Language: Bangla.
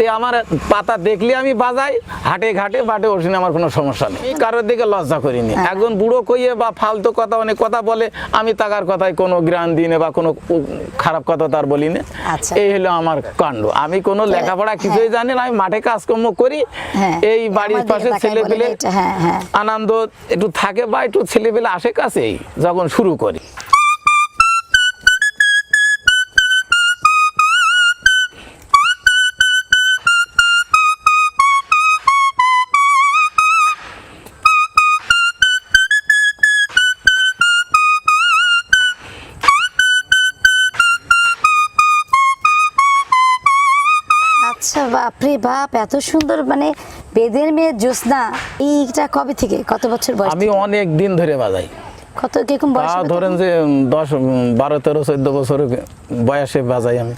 তে আমার পাতা দেখলে আমি বাজাই, হাটে ঘাটে বাটে ওখানে আমার কোনো সমস্যা নেই, কারোর দিকে লজ্জা করিনি। একজন বুড়ো কইয়ে বা ফালতু কথা অনেক কথা বলে, আমি তাকার কথায় কোনো জ্ঞান দিই না বা কোনো খারাপ কথা তার বলি না। এই হলো আমার কাণ্ড। আমি কোনো লেখাপড়া কিছুই জানি না, আমি মাঠে কাজকর্ম করি, এই বাড়ির পাশে ছেলে পেলে আনন্দ একটু থাকে বা একটু ছেলে পেলে আসে কাছেই যখন শুরু করি। আচ্ছা, বাপরে বাপ, এত সুন্দর, মানে বেদের মেয়ে জ্যোৎস্না, এইটা কবে থেকে, কত বছর বয়স? আমি অনেক দিন ধরে বাজাই। কত কিরকম বয়স? ধরেন যে 10, 12, 13, 14 বছর বয়সে বাজাই আমি।